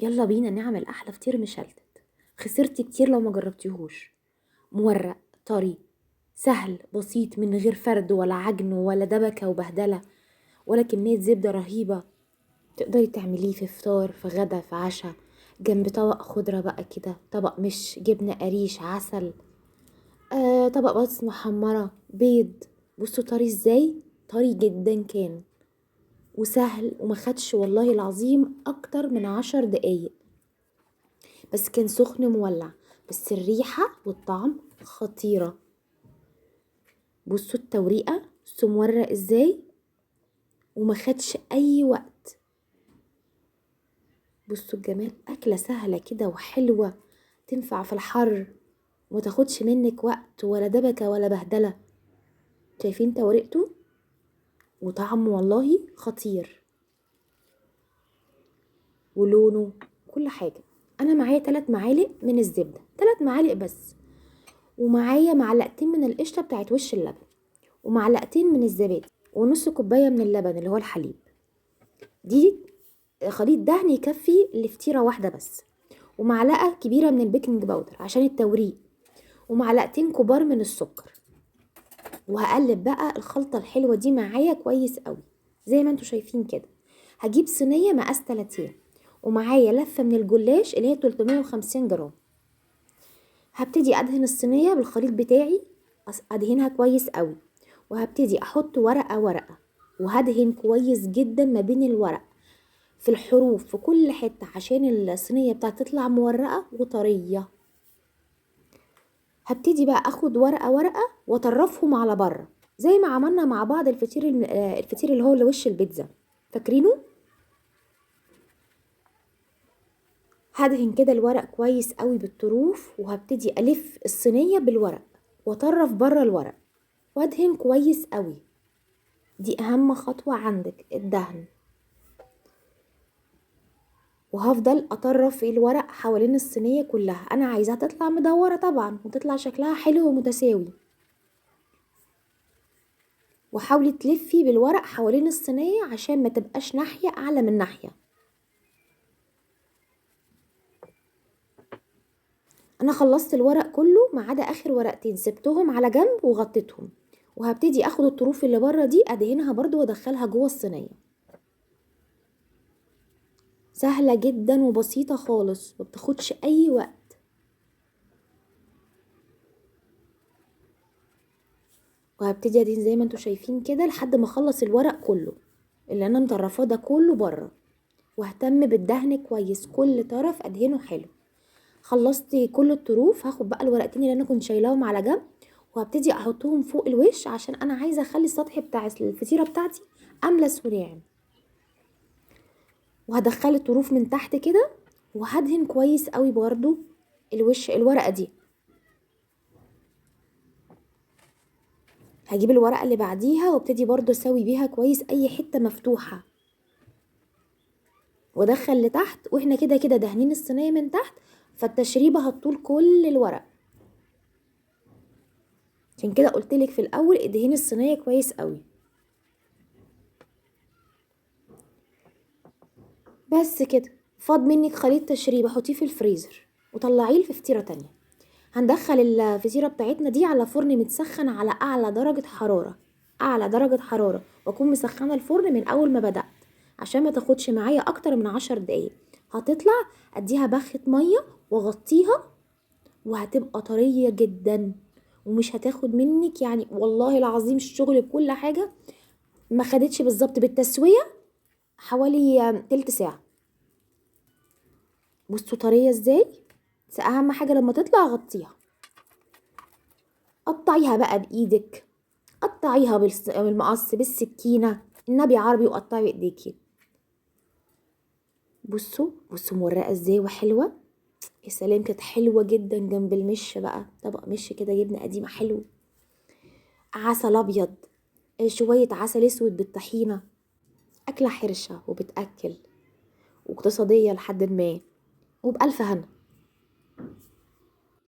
يلا بينا نعمل احلى فطير مشلتت. خسرتي كتير لو ما جربتيهوش. مورق، طري، سهل، بسيط، من غير فرد ولا عجن ولا دبكة وبهدلة ولا كمية زبدة رهيبة. تقدري تعمليه في فطار، في غدا، في عشاء، جنب طبق خضرة بقى كده، طبق مش جبنة قريش، عسل، طبق بطاطس محمرة، بيض. بصوا طري ازاي، طري جدا كان، وسهل، وما خدش والله العظيم اكتر من 10 دقايق، بس كان سخن مولع. بس الريحة والطعم خطيرة. بصوا التوريقة، بصوا مورق ازاي، وما خدش اي وقت. بصوا الجمال، اكلة سهلة كده وحلوة، تنفع في الحر وما تاخدش منك وقت ولا دبكة ولا بهدلة. شايفين توريقته وطعمه والله خطير، ولونه، كل حاجة. انا معايا 3 معالق من الزبدة، 3 معالق بس، ومعايا معلقتين من القشطة بتاعت وش اللبن، ومعلقتين من الزبادي، ونص كوباية من اللبن اللي هو الحليب. دي خليط دهن يكفي لفطيرة واحدة بس، ومعلقة كبيرة من البيكنج باودر عشان التوريق، ومعلقتين كبار من السكر. وهقلب بقى الخلطة الحلوة دي معايا كويس قوي زي ما انتوا شايفين كده. هجيب صينية مقاس 30، ومعايا لفة من الجلاش اللي هي 350 جرام. هبتدي ادهن الصينية بالخليط بتاعي، ادهنها كويس قوي، وهبتدي احط ورقة ورقة، وهدهن كويس جدا ما بين الورق، في الحروف، في كل حتة، عشان الصينية بتاعتي تطلع مورقة وطرية. هبتدي بقى اخد ورقة ورقة واطرفهم على بره، زي ما عملنا مع بعض الفطير اللي هو لوش البيتزا، فاكرينه؟ هدهن كده الورق كويس قوي بالطروف، وهبتدي الف الصينية بالورق واطرف بره الورق، وادهن كويس قوي. دي اهم خطوة عندك، الدهن. وهفضل اطرف في الورق حوالين الصينية كلها، انا عايزاها تطلع مدورة طبعا وتطلع شكلها حلو ومتساوي. وحاولي تلفي بالورق حوالين الصينية عشان ما تبقاش ناحية اعلى من ناحية. انا خلصت الورق كله ما عدا اخر ورقتين، سبتهم على جنب وغطيتهم. وهبتدي اخد الطروف اللي بره دي ادهنها برضو وادخلها جوه الصينية. سهلة جدا وبسيطة خالص، ما بتاخدش اي وقت. وهبتدي ادهن زي ما انتوا شايفين كده لحد ما اخلص الورق كله اللي انا مطرفاه ده كله بره. واهتم بالدهن كويس، كل طرف ادهنه حلو. خلصت كل الطروف، هاخد بقى الورقتين اللي انا كنت شايلاهم على جنب، وهبتدي احطهم فوق الوش عشان انا عايزه اخلي السطح بتاع الفطيره بتاعتي املس وناعم. وهدخل الطروف من تحت كده، وهدهن كويس قوي برضو الوش الورقه دي. هجيب الورقه اللي بعديها وابتدي برضو اسوي بيها كويس اي حته مفتوحه، وادخل لتحت. واحنا كده كده دهنين الصينيه من تحت، فالتشريبه هتطول كل الورق. عشان كده قلتلك في الاول ادهني الصينيه كويس قوي. بس كده، فاض منك خليط تشريبه، حطيه في الفريزر وطلعيه في فطيره تانية. هندخل الفطيره بتاعتنا دي على فرن متسخن على اعلى درجه حراره، اعلى درجه حراره، واكون مسخنه الفرن من اول ما بدات عشان ما تاخدش معايا اكتر من 10 دقايق. هتطلع، اديها بخة ميه واغطيها، وهتبقى طريه جدا، ومش هتاخد منك يعني والله العظيم الشغل بكل حاجه ما خدتش بالظبط بالتسويه حوالي تلت ساعه. بصوا طريه ازاي. بس اهم حاجه لما تطلع غطيها. قطعيها بقى بايدك، قطعيها بالمقص، بالسكينه، النبي عربي وقطعي بايديكي. بصوا بصوا مورقه ازاي وحلوه. يا سلام، كانت حلوه جدا جنب المش بقى، طبق مش كده جبنه قديمه حلو، عسل ابيض، شويه عسل اسود بالطحينه. اكله حرشه وبتاكل واقتصاديه لحد ما، وبألف هنا.